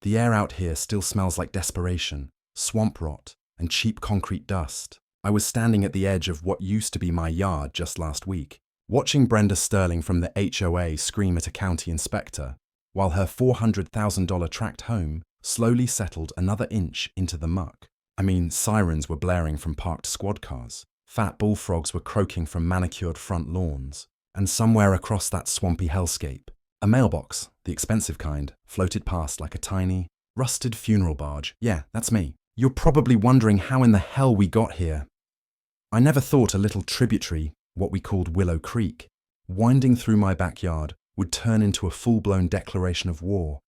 The air out here still smells like desperation, swamp rot, and cheap concrete dust. I was standing at the edge of what used to be my yard just last week, watching Brenda Sterling from the HOA scream at a county inspector, while her $400,000 tract home slowly settled another inch into the muck. I mean, sirens were blaring from parked squad cars, fat bullfrogs were croaking from manicured front lawns, and somewhere across that swampy hellscape, a mailbox, the expensive kind, floated past like a tiny, rusted funeral barge. Yeah, that's me. You're probably wondering how in the hell we got here. I never thought a little tributary, what we called Willow Creek, winding through my backyard, would turn into a full-blown declaration of war.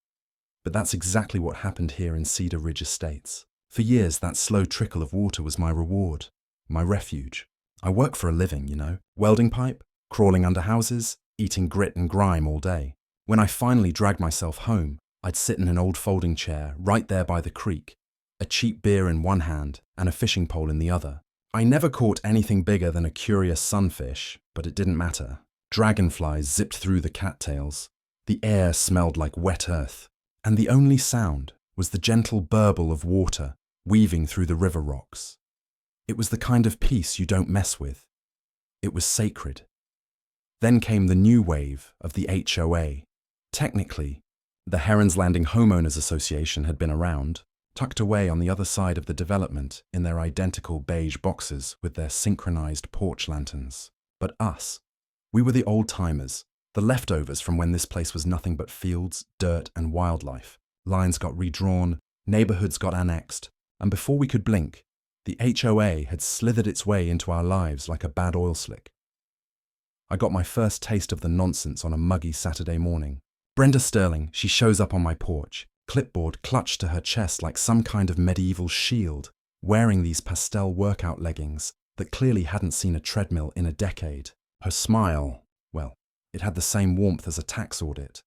But that's exactly what happened here in Cedar Ridge Estates. For years, that slow trickle of water was my reward, my refuge. I work for a living, you know, welding pipe, crawling under houses, eating grit and grime all day. When I finally dragged myself home, I'd sit in an old folding chair right there by the creek, a cheap beer in one hand and a fishing pole in the other. I never caught anything bigger than a curious sunfish, but it didn't matter. Dragonflies zipped through the cattails. The air smelled like wet earth, and the only sound was the gentle burble of water weaving through the river rocks. It was the kind of peace you don't mess with. It was sacred. Then came the new wave of the HOA. Technically, the Herons Landing Homeowners Association had been around, tucked away on the other side of the development in their identical beige boxes with their synchronized porch lanterns. But us, we were the old-timers, the leftovers from when this place was nothing but fields, dirt, and wildlife. Lines got redrawn, neighborhoods got annexed, and before we could blink, the HOA had slithered its way into our lives like a bad oil slick. I got my first taste of the nonsense on a muggy Saturday morning. Brenda Sterling, she shows up on my porch, clipboard clutched to her chest like some kind of medieval shield, wearing these pastel workout leggings that clearly hadn't seen a treadmill in a decade. Her smile, well, it had the same warmth as a tax audit.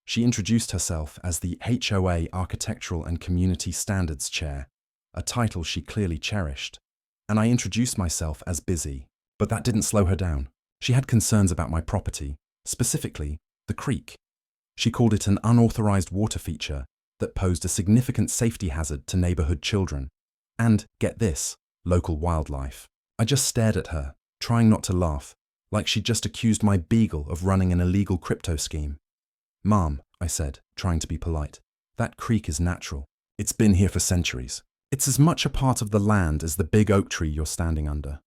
She introduced herself as the HOA Architectural and Community Standards Chair, a title she clearly cherished, and I introduced myself as Busy. But that didn't slow her down. She had concerns about my property, specifically the creek. She called it an unauthorized water feature that posed a significant safety hazard to neighborhood children, and, get this, local wildlife. I just stared at her, trying not to laugh, like she'd just accused my beagle of running an illegal crypto scheme. "Mom," I said, trying to be polite, "that creek is natural. It's been here for centuries. It's as much a part of the land as the big oak tree you're standing under."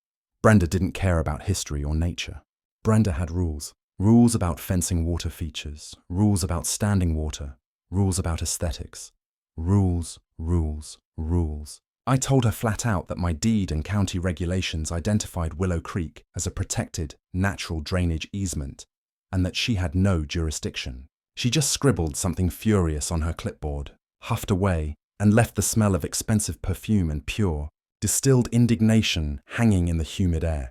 Brenda didn't care about history or nature. Brenda had rules. Rules about fencing water features, rules about standing water, rules about aesthetics. Rules, rules, rules. I told her flat out that my deed and county regulations identified Willow Creek as a protected, natural drainage easement, and that she had no jurisdiction. She just scribbled something furious on her clipboard, huffed away, and left the smell of expensive perfume and pure, distilled indignation hanging in the humid air.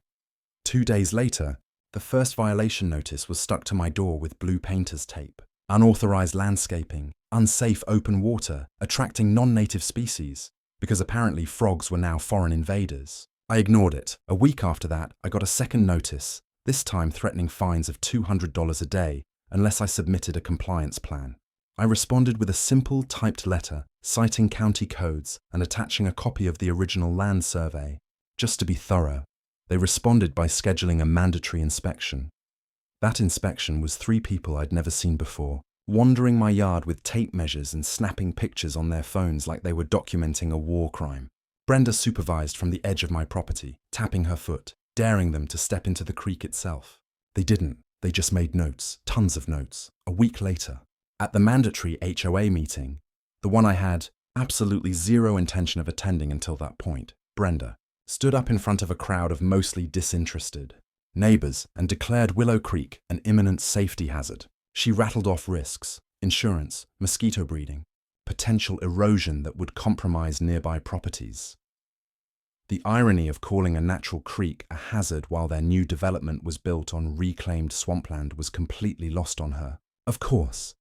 2 days later, the first violation notice was stuck to my door with blue painter's tape. Unauthorized landscaping, unsafe open water, attracting non-native species, because apparently frogs were now foreign invaders. I ignored it. A week after that, I got a second notice, this time threatening fines of $200 a day unless I submitted a compliance plan. I responded with a simple typed letter, citing county codes and attaching a copy of the original land survey, just to be thorough. They responded by scheduling a mandatory inspection. That inspection was 3 people I'd never seen before, wandering my yard with tape measures and snapping pictures on their phones like they were documenting a war crime. Brenda supervised from the edge of my property, tapping her foot, daring them to step into the creek itself. They didn't. They just made notes, tons of notes. A week later, at the mandatory HOA meeting, the one I had absolutely zero intention of attending until that point, Brenda stood up in front of a crowd of mostly disinterested neighbors and declared Willow Creek an imminent safety hazard. She rattled off risks, insurance, mosquito breeding, potential erosion that would compromise nearby properties. The irony of calling a natural creek a hazard while their new development was built on reclaimed swampland was completely lost on her. Of course.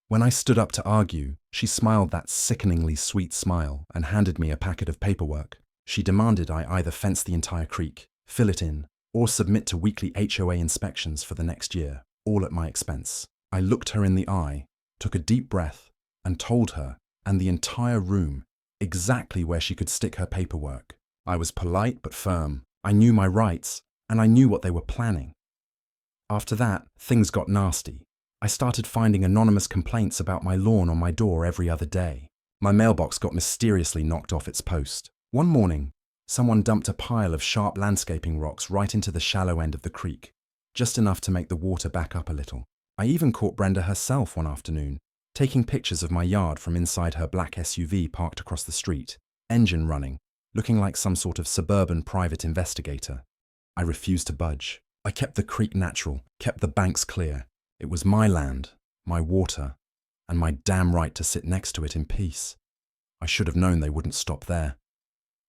When I stood up to argue, she smiled that sickeningly sweet smile and handed me a packet of paperwork. She demanded I either fence the entire creek, fill it in, or submit to weekly HOA inspections for the next year, all at my expense. I looked her in the eye, took a deep breath, and told her, and the entire room, exactly where she could stick her paperwork. I was polite but firm. I knew my rights, and I knew what they were planning. After that, things got nasty. I started finding anonymous complaints about my lawn on my door every other day. My mailbox got mysteriously knocked off its post. One morning, someone dumped a pile of sharp landscaping rocks right into the shallow end of the creek, just enough to make the water back up a little. I even caught Brenda herself one afternoon, taking pictures of my yard from inside her black SUV parked across the street, engine running, looking like some sort of suburban private investigator. I refused to budge. I kept the creek natural, kept the banks clear. It was my land, my water, and my damn right to sit next to it in peace. I should have known they wouldn't stop there.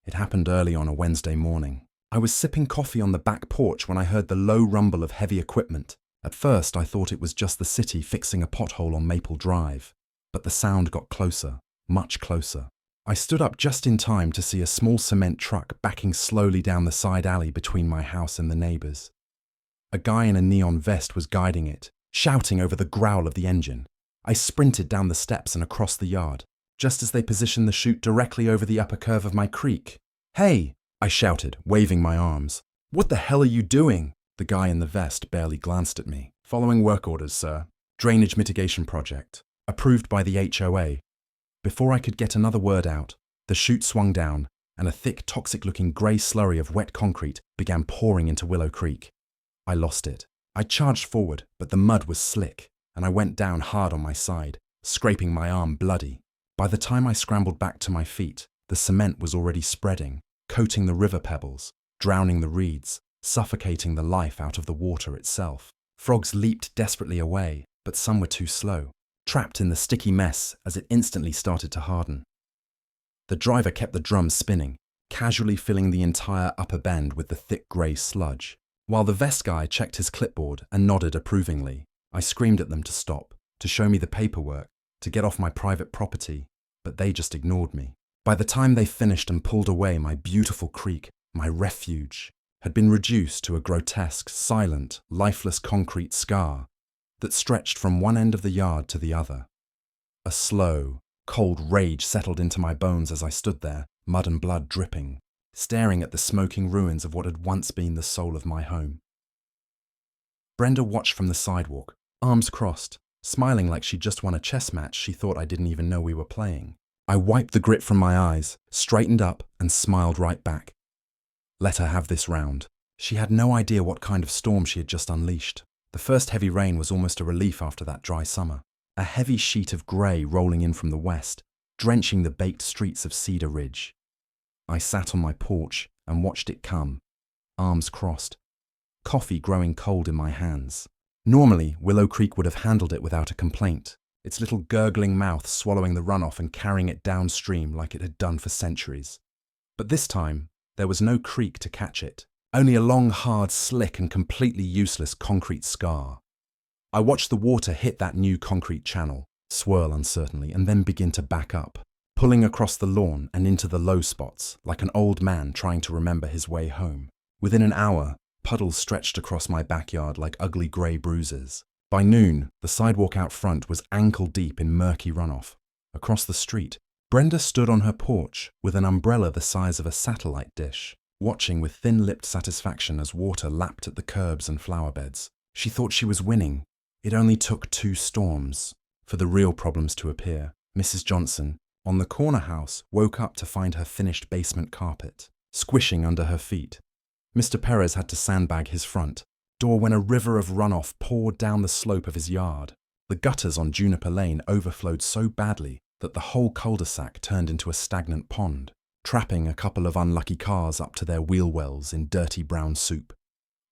It happened early on a Wednesday morning. I was sipping coffee on the back porch when I heard the low rumble of heavy equipment. At first, I thought it was just the city fixing a pothole on Maple Drive, but the sound got closer, much closer. I stood up just in time to see a small cement truck backing slowly down the side alley between my house and the neighbors. A guy in a neon vest was guiding it, shouting over the growl of the engine. I sprinted down the steps and across the yard, just as they positioned the chute directly over the upper curve of my creek. "Hey!" I shouted, waving my arms. "What the hell are you doing?" The guy in the vest barely glanced at me. "Following work orders, sir. Drainage mitigation project. Approved by the HOA. Before I could get another word out, the chute swung down, and a thick, toxic-looking grey slurry of wet concrete began pouring into Willow Creek. I lost it. I charged forward, but the mud was slick, and I went down hard on my side, scraping my arm bloody. By the time I scrambled back to my feet, the cement was already spreading, coating the river pebbles, drowning the reeds, suffocating the life out of the water itself. Frogs leaped desperately away, but some were too slow, trapped in the sticky mess as it instantly started to harden. The driver kept the drum spinning, casually filling the entire upper bend with the thick grey sludge. While the vest guy checked his clipboard and nodded approvingly, I screamed at them to stop, to show me the paperwork, to get off my private property, but they just ignored me. By the time they finished and pulled away, my beautiful creek, my refuge, had been reduced to a grotesque, silent, lifeless concrete scar that stretched from one end of the yard to the other. A slow, cold rage settled into my bones as I stood there, mud and blood dripping, staring at the smoking ruins of what had once been the soul of my home. Brenda watched from the sidewalk, arms crossed, smiling like she'd just won a chess match she thought I didn't even know we were playing. I wiped the grit from my eyes, straightened up, and smiled right back. Let her have this round. She had no idea what kind of storm she had just unleashed. The first heavy rain was almost a relief after that dry summer. A heavy sheet of grey rolling in from the west, drenching the baked streets of Cedar Ridge. I sat on my porch and watched it come, arms crossed, coffee growing cold in my hands. Normally, Willow Creek would have handled it without a complaint, its little gurgling mouth swallowing the runoff and carrying it downstream like it had done for centuries. But this time, there was no creek to catch it, only a long, hard, slick and completely useless concrete scar. I watched the water hit that new concrete channel, swirl uncertainly, and then begin to back up, pulling across the lawn and into the low spots, like an old man trying to remember his way home. Within an hour, puddles stretched across my backyard like ugly grey bruises. By noon, the sidewalk out front was ankle-deep in murky runoff. Across the street, Brenda stood on her porch with an umbrella the size of a satellite dish, watching with thin-lipped satisfaction as water lapped at the curbs and flower beds. She thought she was winning. It only took 2 storms for the real problems to appear. Mrs. Johnson, on the corner house, woke up to find her finished basement carpet squishing under her feet. Mr. Perez had to sandbag his front door when a river of runoff poured down the slope of his yard. The gutters on Juniper Lane overflowed so badly that the whole cul-de-sac turned into a stagnant pond, trapping a couple of unlucky cars up to their wheel wells in dirty brown soup.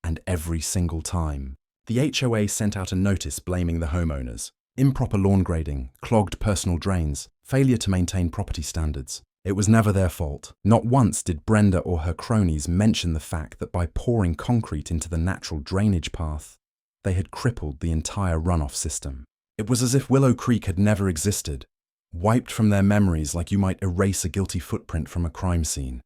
And every single time, the HOA sent out a notice blaming the homeowners. Improper lawn grading, clogged personal drains, failure to maintain property standards. It was never their fault. Not once did Brenda or her cronies mention the fact that by pouring concrete into the natural drainage path, they had crippled the entire runoff system. It was as if Willow Creek had never existed, wiped from their memories like you might erase a guilty footprint from a crime scene.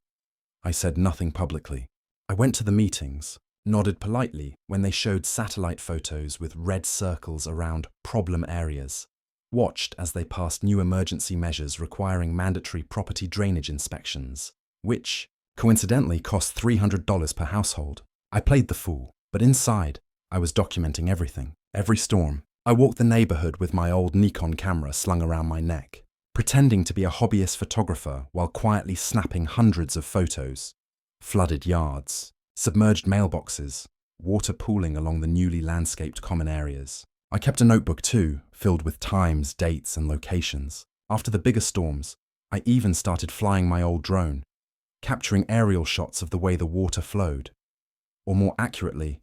I said nothing publicly. I went to the meetings, nodded politely when they showed satellite photos with red circles around problem areas. watched as they passed new emergency measures requiring mandatory property drainage inspections, which, coincidentally, cost $300 per household. I played the fool, but inside, I was documenting everything, every storm. I walked the neighborhood with my old Nikon camera slung around my neck, pretending to be a hobbyist photographer while quietly snapping hundreds of photos. Flooded yards, submerged mailboxes, water pooling along the newly landscaped common areas. I kept a notebook too, filled with times, dates, and locations. After the bigger storms, I even started flying my old drone, capturing aerial shots of the way the water flowed, or more accurately,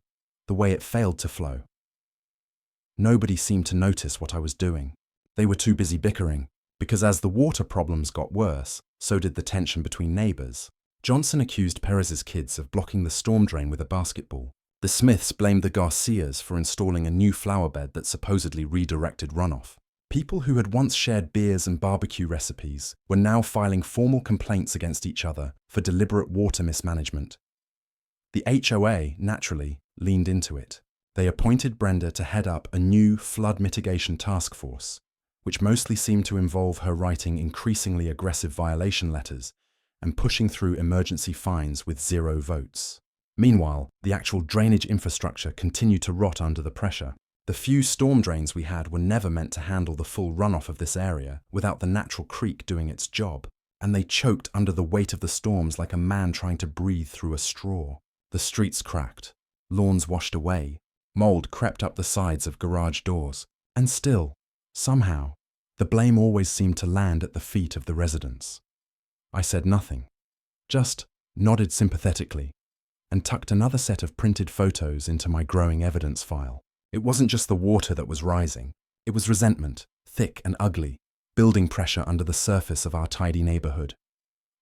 the way it failed to flow. Nobody seemed to notice what I was doing. They were too busy bickering, because as the water problems got worse, so did the tension between neighbors. Johnson accused Perez's kids of blocking the storm drain with a basketball. The Smiths blamed the Garcias for installing a new flower bed that supposedly redirected runoff. People who had once shared beers and barbecue recipes were now filing formal complaints against each other for deliberate water mismanagement. The HOA, naturally, leaned into it. They appointed Brenda to head up a new flood mitigation task force, which mostly seemed to involve her writing increasingly aggressive violation letters and pushing through emergency fines with 0 votes. Meanwhile, the actual drainage infrastructure continued to rot under the pressure. The few storm drains we had were never meant to handle the full runoff of this area without the natural creek doing its job, and they choked under the weight of the storms like a man trying to breathe through a straw. The streets cracked, lawns washed away, mold crept up the sides of garage doors, and still, somehow, the blame always seemed to land at the feet of the residents. I said nothing, just nodded sympathetically, and tucked another set of printed photos into my growing evidence file. It wasn't just the water that was rising, it was resentment, thick and ugly, building pressure under the surface of our tidy neighborhood.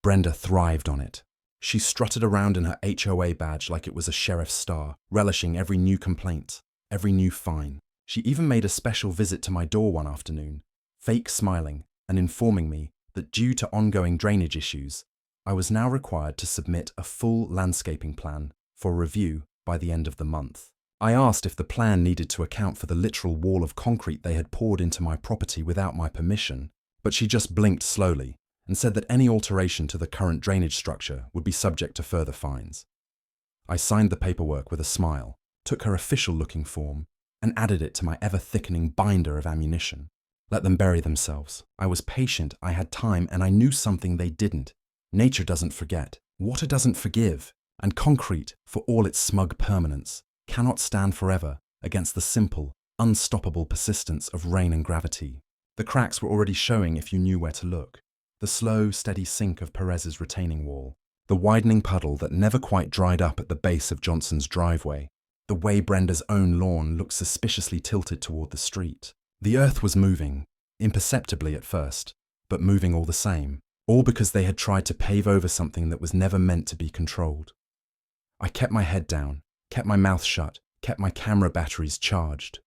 Brenda thrived on it. She strutted around in her HOA badge like it was a sheriff's star, relishing every new complaint, every new fine. She even made a special visit to my door one afternoon, fake smiling and informing me that due to ongoing drainage issues, I was now required to submit a full landscaping plan for review by the end of the month. I asked if the plan needed to account for the literal wall of concrete they had poured into my property without my permission, but she just blinked slowly and said that any alteration to the current drainage structure would be subject to further fines. I signed the paperwork with a smile, took her official-looking form, and added it to my ever-thickening binder of ammunition. Let them bury themselves. I was patient, I had time, and I knew something they didn't. Nature doesn't forget, water doesn't forgive, and concrete, for all its smug permanence, cannot stand forever against the simple, unstoppable persistence of rain and gravity. The cracks were already showing if you knew where to look. The slow, steady sink of Perez's retaining wall, the widening puddle that never quite dried up at the base of Johnson's driveway, the way Brenda's own lawn looked suspiciously tilted toward the street. The earth was moving, imperceptibly at first, but moving all the same, all because they had tried to pave over something that was never meant to be controlled. I kept my head down, kept my mouth shut, kept my camera batteries charged.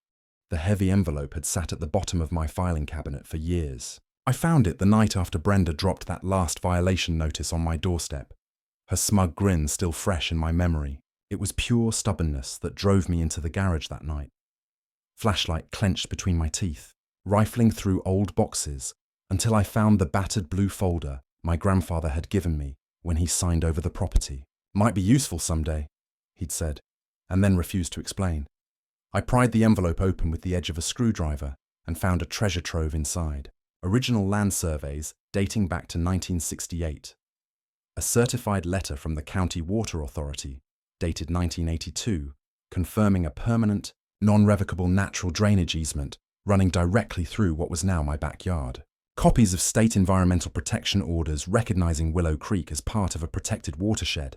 The heavy envelope had sat at the bottom of my filing cabinet for years. I found it the night after Brenda dropped that last violation notice on my doorstep, her smug grin still fresh in my memory. It was pure stubbornness that drove me into the garage that night. Flashlight clenched between my teeth, rifling through old boxes until I found the battered blue folder my grandfather had given me when he signed over the property. "Might be useful someday," he'd said, and then refused to explain. I pried the envelope open with the edge of a screwdriver and found a treasure trove inside. Original land surveys dating back to 1968. A certified letter from the County Water Authority, dated 1982, confirming a permanent, non-revocable natural drainage easement running directly through what was now my backyard. Copies of state environmental protection orders recognizing Willow Creek as part of a protected watershed.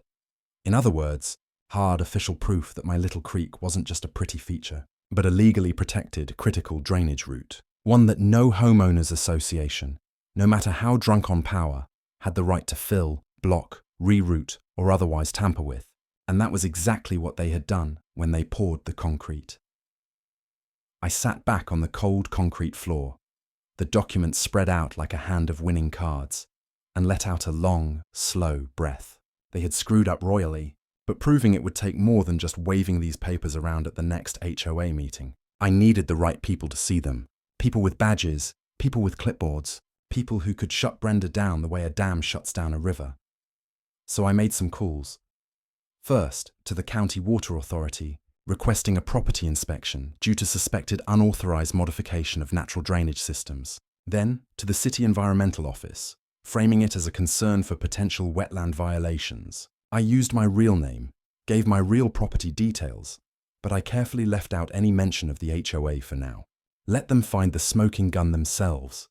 In other words, hard official proof that my little creek wasn't just a pretty feature, but a legally protected critical drainage route. One that no homeowners association, no matter how drunk on power, had the right to fill, block, reroute, or otherwise tamper with. And that was exactly what they had done when they poured the concrete. I sat back on the cold concrete floor, the document spread out like a hand of winning cards, and let out a long, slow breath. They had screwed up royally, but proving it would take more than just waving these papers around at the next HOA meeting. I needed the right people to see them. People with badges, people with clipboards, people who could shut Brenda down the way a dam shuts down a river. So I made some calls. First, to the County Water Authority, requesting a property inspection due to suspected unauthorized modification of natural drainage systems. Then, to the City Environmental Office, framing it as a concern for potential wetland violations. I used my real name, gave my real property details, but I carefully left out any mention of the HOA for now. Let them find the smoking gun themselves.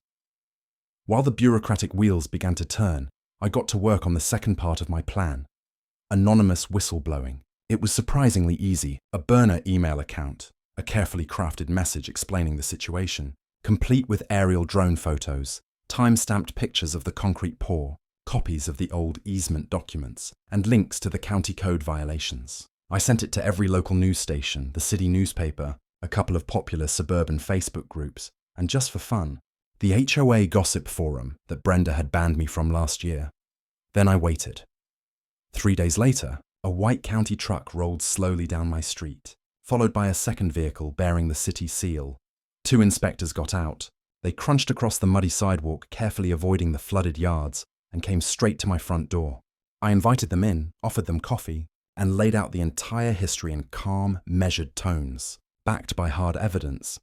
While the bureaucratic wheels began to turn, I got to work on the second part of my plan. Anonymous whistleblowing. It was surprisingly easy. A burner email account, a carefully crafted message explaining the situation, complete with aerial drone photos, time-stamped pictures of the concrete pour, copies of the old easement documents, and links to the county code violations. I sent it to every local news station, the city newspaper, a couple of popular suburban Facebook groups, and just for fun, the HOA gossip forum that Brenda had banned me from last year. Then I waited. 3 days later, a white county truck rolled slowly down my street, followed by a second vehicle bearing the city seal. 2 inspectors got out. They crunched across the muddy sidewalk, carefully avoiding the flooded yards, and came straight to my front door. I invited them in, offered them coffee, and laid out the entire history in calm, measured tones, backed by hard evidence.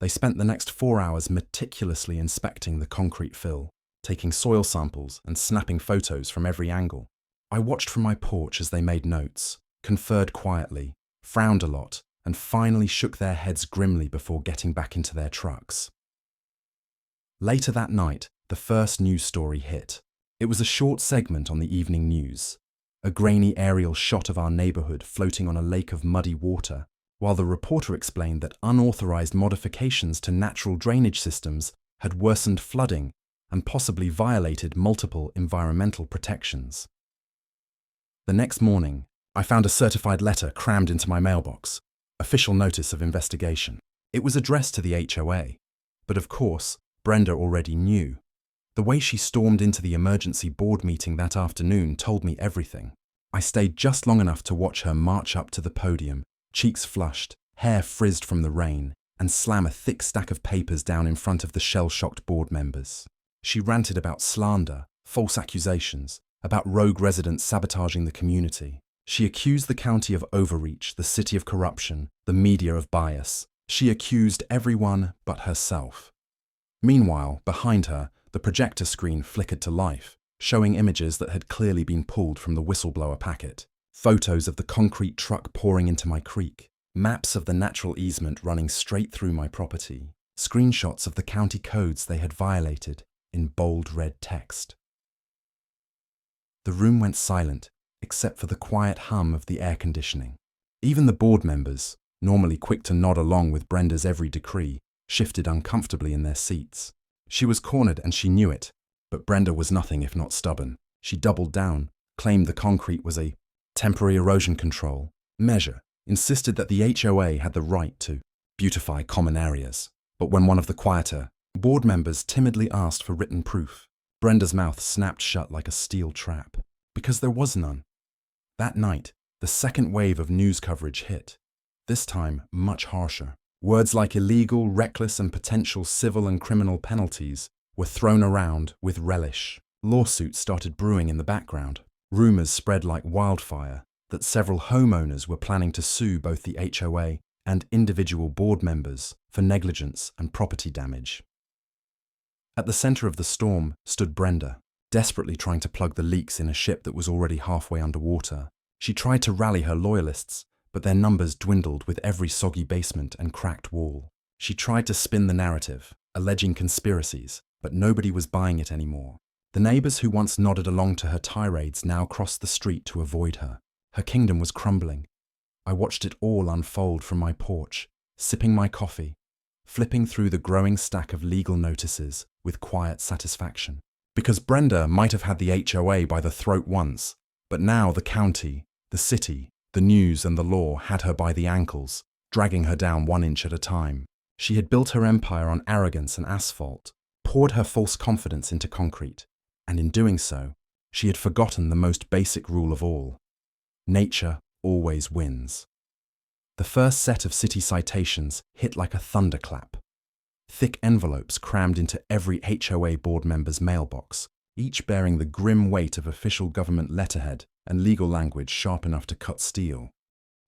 They spent the next 4 hours meticulously inspecting the concrete fill, taking soil samples and snapping photos from every angle. I watched from my porch as they made notes, conferred quietly, frowned a lot, and finally shook their heads grimly before getting back into their trucks. Later that night, the first news story hit. It was a short segment on the evening news, a grainy aerial shot of our neighborhood floating on a lake of muddy water, while the reporter explained that unauthorized modifications to natural drainage systems had worsened flooding and possibly violated multiple environmental protections. The next morning, I found a certified letter crammed into my mailbox, official notice of investigation. It was addressed to the HOA, but of course, Brenda already knew. The way she stormed into the emergency board meeting that afternoon told me everything. I stayed just long enough to watch her march up to the podium, cheeks flushed, hair frizzed from the rain, and slam a thick stack of papers down in front of the shell-shocked board members. She ranted about slander, false accusations, about rogue residents sabotaging the community. She accused the county of overreach, the city of corruption, the media of bias. She accused everyone but herself. Meanwhile, behind her, the projector screen flickered to life, showing images that had clearly been pulled from the whistleblower packet. Photos of the concrete truck pouring into my creek, maps of the natural easement running straight through my property, screenshots of the county codes they had violated in bold red text. The room went silent, except for the quiet hum of the air conditioning. Even the board members, normally quick to nod along with Brenda's every decree, shifted uncomfortably in their seats. She was cornered and she knew it, but Brenda was nothing if not stubborn. She doubled down, claimed the concrete was a temporary erosion control measure, insisted that the HOA had the right to beautify common areas. But when one of the quieter board members timidly asked for written proof, Brenda's mouth snapped shut like a steel trap, because there was none. That night, the second wave of news coverage hit, this time much harsher. Words like illegal, reckless, and potential civil and criminal penalties were thrown around with relish. Lawsuits started brewing in the background. Rumors spread like wildfire that several homeowners were planning to sue both the HOA and individual board members for negligence and property damage. At the center of the storm stood Brenda, desperately trying to plug the leaks in a ship that was already halfway underwater. She tried to rally her loyalists, but their numbers dwindled with every soggy basement and cracked wall. She tried to spin the narrative, alleging conspiracies, but nobody was buying it anymore. The neighbors who once nodded along to her tirades now crossed the street to avoid her. Her kingdom was crumbling. I watched it all unfold from my porch, sipping my coffee, flipping through the growing stack of legal notices with quiet satisfaction. Because Brenda might have had the HOA by the throat once, but now the county, the city, the news and the law had her by the ankles, dragging her down 1 inch at a time. She had built her empire on arrogance and asphalt, poured her false confidence into concrete, and in doing so, she had forgotten the most basic rule of all. Nature always wins. The first set of city citations hit like a thunderclap. thick envelopes crammed into every HOA board member's mailbox, each bearing the grim weight of official government letterhead and legal language sharp enough to cut steel.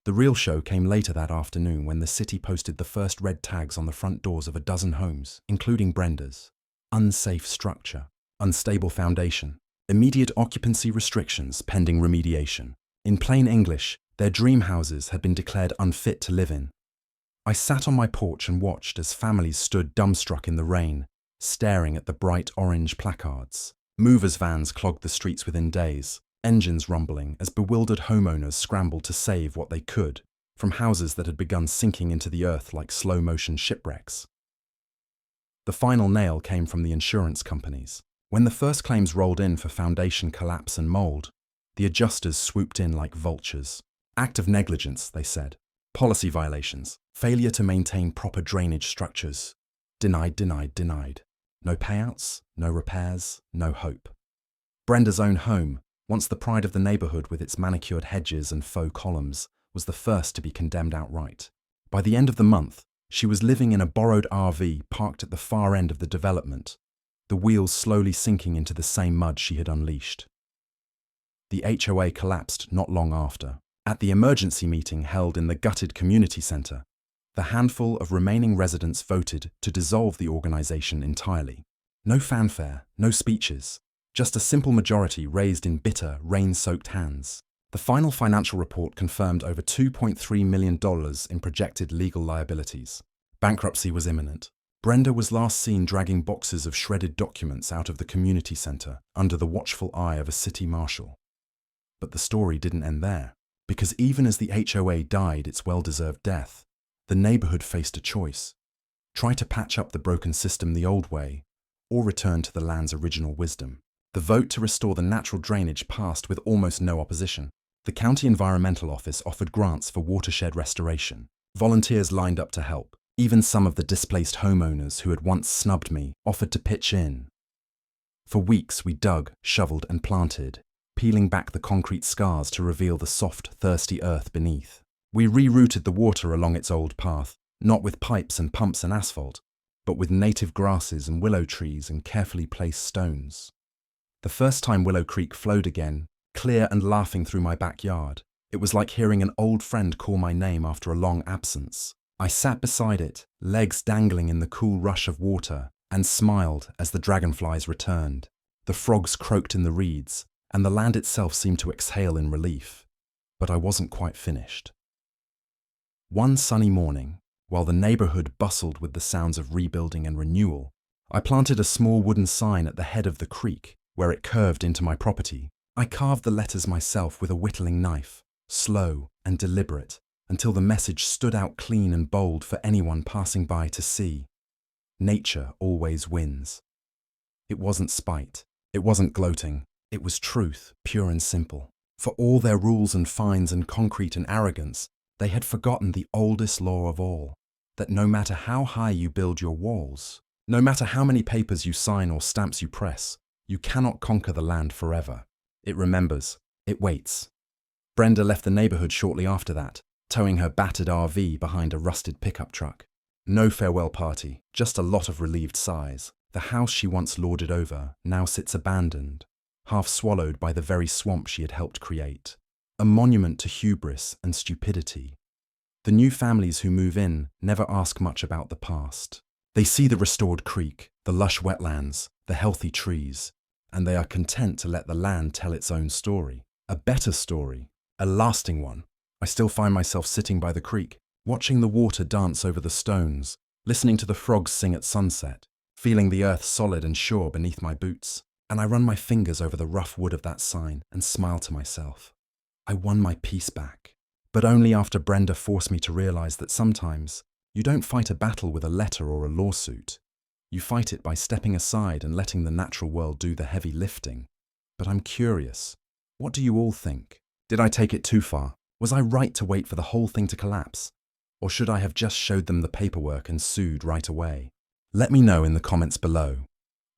The real show came later that afternoon when the city posted the first red tags on the front doors of a dozen homes, including Brenda's. Unsafe structure, unstable foundation, immediate occupancy restrictions pending remediation. In plain English, their dream houses had been declared unfit to live in. I sat on my porch and watched as families stood dumbstruck in the rain, staring at the bright orange placards. Movers' vans clogged the streets within days, engines rumbling as bewildered homeowners scrambled to save what they could from houses that had begun sinking into the earth like slow-motion shipwrecks. The final nail came from the insurance companies. When the first claims rolled in for foundation collapse and mold, the adjusters swooped in like vultures. Act of negligence, they said. Policy violations. Failure to maintain proper drainage structures. Denied, denied, denied. No payouts, no repairs, no hope. Brenda's own home, once the pride of the neighbourhood with its manicured hedges and faux columns, was the first to be condemned outright. By the end of the month, she was living in a borrowed RV parked at the far end of the development, the wheels slowly sinking into the same mud she had unleashed. The HOA collapsed not long after. At the emergency meeting held in the gutted community centre, the handful of remaining residents voted to dissolve the organisation entirely. No fanfare, no speeches, just a simple majority raised in bitter, rain-soaked hands. The final financial report confirmed over $2.3 million in projected legal liabilities. Bankruptcy was imminent. Brenda was last seen dragging boxes of shredded documents out of the community centre under the watchful eye of a city marshal. But the story didn't end there, because even as the HOA died its well-deserved death, the neighbourhood faced a choice. Try to patch up the broken system the old way, or return to the land's original wisdom. The vote to restore the natural drainage passed with almost no opposition. The County Environmental Office offered grants for watershed restoration. Volunteers lined up to help. Even some of the displaced homeowners who had once snubbed me offered to pitch in. For weeks we dug, shoveled and planted, peeling back the concrete scars to reveal the soft, thirsty earth beneath. We rerouted the water along its old path, not with pipes and pumps and asphalt, but with native grasses and willow trees and carefully placed stones. The first time Willow Creek flowed again, clear and laughing through my backyard, it was like hearing an old friend call my name after a long absence. I sat beside it, legs dangling in the cool rush of water, and smiled as the dragonflies returned. The frogs croaked in the reeds, and the land itself seemed to exhale in relief. But I wasn't quite finished. One sunny morning, while the neighbourhood bustled with the sounds of rebuilding and renewal, I planted a small wooden sign at the head of the creek, where it curved into my property. I carved the letters myself with a whittling knife, slow and deliberate, until the message stood out clean and bold for anyone passing by to see. Nature always wins. It wasn't spite. It wasn't gloating. It was truth, pure and simple. For all their rules and fines and concrete and arrogance, they had forgotten the oldest law of all, that no matter how high you build your walls, no matter how many papers you sign or stamps you press, you cannot conquer the land forever. It remembers. It waits. Brenda left the neighbourhood shortly after that, towing her battered RV behind a rusted pickup truck. No farewell party, just a lot of relieved sighs. The house she once lorded over now sits abandoned, half swallowed by the very swamp she had helped create. A monument to hubris and stupidity. The new families who move in never ask much about the past. They see the restored creek, the lush wetlands, the healthy trees, and they are content to let the land tell its own story. A better story, a lasting one. I still find myself sitting by the creek, watching the water dance over the stones, listening to the frogs sing at sunset, feeling the earth solid and sure beneath my boots, and I run my fingers over the rough wood of that sign and smile to myself. I won my peace back, but only after Brenda forced me to realize that sometimes you don't fight a battle with a letter or a lawsuit. You fight it by stepping aside and letting the natural world do the heavy lifting. But I'm curious, what do you all think? Did I take it too far? Was I right to wait for the whole thing to collapse? Or should I have just showed them the paperwork and sued right away? Let me know in the comments below.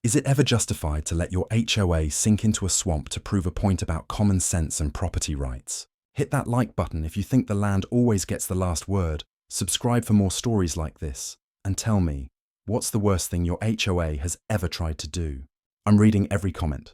Is it ever justified to let your HOA sink into a swamp to prove a point about common sense and property rights? Hit that like button if you think the land always gets the last word, subscribe for more stories like this, and tell me, What's the worst thing your HOA has ever tried to do? I'm reading every comment.